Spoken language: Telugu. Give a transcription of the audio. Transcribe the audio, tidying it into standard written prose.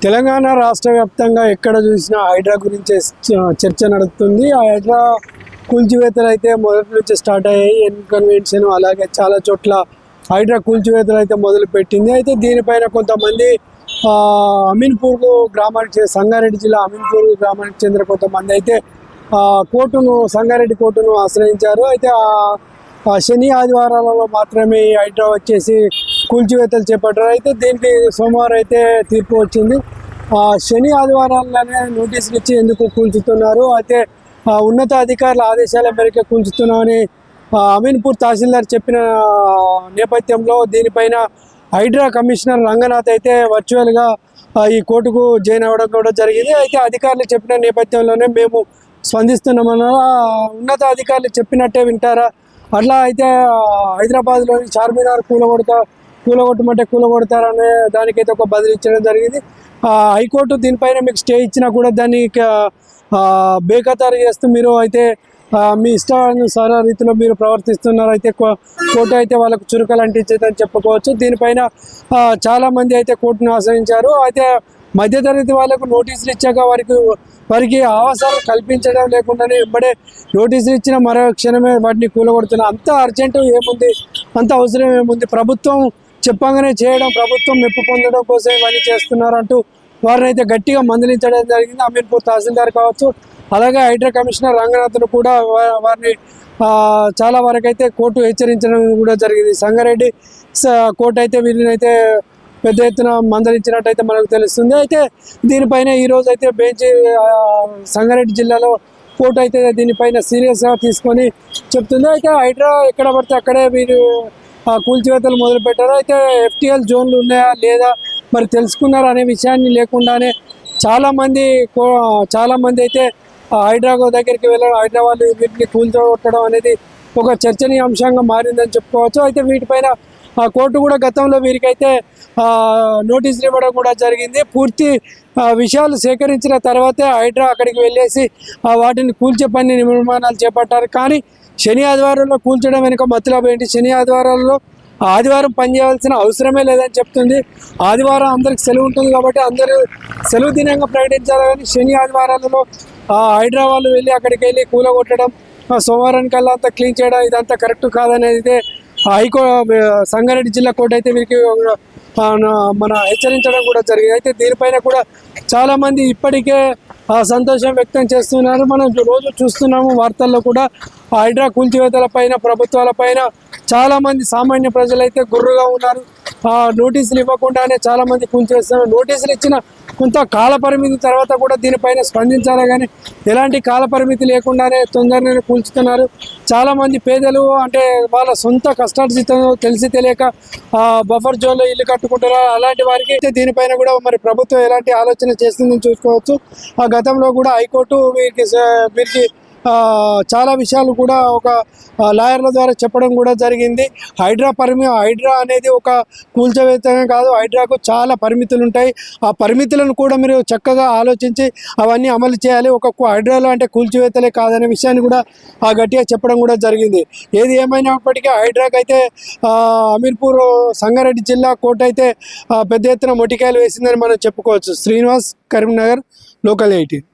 తెలంగాణ రాష్ట్ర వ్యాప్తంగా ఎక్కడ చూసినా హైడ్రా గురించి చర్చ నడుస్తుంది. ఆ హైడ్రా కూల్చివేతలు అయితే మొదటి నుంచి స్టార్ట్ అయ్యాయి. కన్వెన్షన్ అలాగే చాలా చోట్ల హైడ్రా కూల్చివేతలు అయితే మొదలుపెట్టింది. అయితే దీనిపైన కొంతమంది అమీన్పూర్ గ్రామానికి సంగారెడ్డి జిల్లా అమీన్పూర్ గ్రామానికి చెందిన కొంతమంది అయితే సంగారెడ్డి కోర్టును ఆశ్రయించారు. అయితే శని ఆదివారాలలో మాత్రమే ఈ హైడ్రా వచ్చేసి కూల్చివేతలు చేపట్టారు. అయితే దీనికి సోమవారం అయితే తీర్పు వచ్చింది. శని ఆదివారాలనే నోటీసులు ఇచ్చి ఎందుకు కూల్చుతున్నారు, అయితే ఉన్నత అధికారుల ఆదేశాల మేరకు కూల్చుతున్నామని అమీన్పూర్ తహసీల్దార్ చెప్పిన నేపథ్యంలో దీనిపైన హైడ్రా కమిషనర్ రంగనాథ్ అయితే వర్చువల్గా ఈ కోర్టుకు జాయిన్ అవ్వడం కూడా జరిగింది. అయితే అధికారులు చెప్పిన నేపథ్యంలోనే మేము స్పందిస్తున్నామన్నా, ఉన్నత అధికారులు చెప్పినట్టే వింటారా? అట్లా అయితే హైదరాబాద్లోని చార్మినార్ కూలగొట్టమంటే కూలగొడతారనే దానికైతే ఒక బదిలీ ఇచ్చడం జరిగింది. హైకోర్టు దీనిపైన మీకు స్టే ఇచ్చినా కూడా దాన్ని బేఖతారు చేస్తూ మీరు అయితే మీ ఇష్టానుసార రీతిలో మీరు ప్రవర్తిస్తున్నారు. అయితే కోర్టు అయితే వాళ్ళకు చురుకలు అంటించేదని చెప్పుకోవచ్చు. దీనిపైన చాలామంది అయితే కోర్టును ఆశ్రయించారు. అయితే మధ్యతరగతి వాళ్ళకు నోటీసులు ఇచ్చాక వారికి ఆవాసాలు కల్పించడం లేకుండానే వెంబడే నోటీసులు ఇచ్చిన మరో క్షణమే వాటిని కూలగొడుతున్నారు. అంత అర్జెంటు ఏముంది, అంత అవసరం ఏముంది? ప్రభుత్వం చెప్పగానే చేయడం, ప్రభుత్వం మెప్పు పొందడం కోసం ఇవన్నీ చేస్తున్నారంటూ వారిని అయితే గట్టిగా మందలించడం జరిగింది. అమీన్పూర్ తహసీల్దార్ కావచ్చు, అలాగే హైడ్రా కమిషనర్ రంగనాథ్ను కూడా వారిని చాలా వరకు అయితే కోర్టు హెచ్చరించడం కూడా జరిగింది. సంగారెడ్డి కోర్టు అయితే వీరిని అయితే పెద్ద ఎత్తున మందలించినట్టయితే మనకు తెలుస్తుంది. అయితే దీనిపైన ఈరోజు అయితే బెంచ్ సంగారెడ్డి జిల్లాలో కోర్టు అయితే దీనిపైన సీరియస్గా తీసుకొని చెప్తుంది. అయితే హైడ్రా ఎక్కడ పడితే అక్కడే వీరు కూల్చివేతలు మొదలుపెట్టారు. అయితే FTL జోన్లు ఉన్నాయా లేదా మరి తెలుసుకున్నారు అనే విషయాన్ని లేకుండానే చాలామంది అయితే హైడ్రా దగ్గరికి వెళ్ళడం, హైదరాబాద్ వీటిని కూల్చొట్టడం అనేది ఒక చర్చనీయాంశంగా మారిందని చెప్పుకోవచ్చు. అయితే వీటిపైన కోర్టు కూడా గతంలో వీరికైతే నోటీసులు ఇవ్వడం కూడా జరిగింది. పూర్తి విషయాలు సేకరించిన తర్వాతే హైడ్రా అక్కడికి వెళ్ళేసి వాటిని కూల్చే పని నిర్మాణాలు చేపట్టారు. కానీ శని ఆదివారంలో కూల్చడం వెనుక మతలబు ఏంటి? శని ఆదివారం పనిచేయాల్సిన అవసరమే లేదని చెప్తుంది. ఆదివారం అందరికి సెలవు ఉంటుంది కాబట్టి అందరూ సెలవు దినంగా ప్రకటించాలి. కానీ శని ఆదివారాలలో హైడ్రా వాళ్ళు వెళ్ళి అక్కడికి వెళ్ళి కూలగొట్టడం, సోమవారానికల్లా అంతా క్లీన్ చేయడం ఇదంతా కరెక్ట్ కాదనేది సంగారెడ్డి జిల్లా కోర్టు అయితే వీరికి మన హెచ్చరించడం కూడా జరిగింది. అయితే దీనిపైన కూడా చాలామంది ఇప్పటికే సంతోషం వ్యక్తం చేస్తున్నారు. మనం రోజు చూస్తున్నాము వార్తల్లో కూడా హైడ్రా కూల్చివేతల పైన, ప్రభుత్వాల పైన చాలామంది సామాన్య ప్రజలైతే గుర్రుగా ఉన్నారు. నోటీసులు ఇవ్వకుండానే చాలామంది కూల్చేస్తున్నారు. నోటీసులు ఇచ్చిన కొంత కాల పరిమితి తర్వాత కూడా దీనిపైన స్పందించాలి, కానీ ఎలాంటి కాల పరిమితి లేకుండానే తొందరగానే కూల్చుతున్నారు. చాలామంది పేదలు అంటే వాళ్ళ సొంత కష్టార్జితం తెలిసి తెలియక బఫర్ జోన్లో ఇల్లు కట్టుకుంటున్నారు. అలాంటి వారికి దీనిపైన కూడా మరి ప్రభుత్వం ఎలాంటి ఆలోచన చేస్తుందని చూసుకోవచ్చు. గతంలో కూడా హైకోర్టు వీరికి చాలా విషయాలు కూడా ఒక లాయర్ల ద్వారా చెప్పడం కూడా జరిగింది. హైడ్రా అనేది ఒక కూల్చివేతనే కాదు, హైడ్రాకు చాలా పరిమితులు ఉంటాయి. ఆ పరిమితులను కూడా మీరు చక్కగా ఆలోచించి అవన్నీ అమలు చేయాలి. ఒక హైడ్రాలో అంటే కూల్చివేతలే కాదనే విషయాన్ని కూడా గట్టిగా చెప్పడం కూడా జరిగింది. ఏది ఏమైనప్పటికీ హైడ్రాకి అయితే అమీన్పూర్ సంగారెడ్డి జిల్లా కోర్టు అయితే పెద్ద ఎత్తున మొటికాయలు వేసిందని మనం చెప్పుకోవచ్చు. శ్రీనివాస్, కరీంనగర్, లోకల్ 18.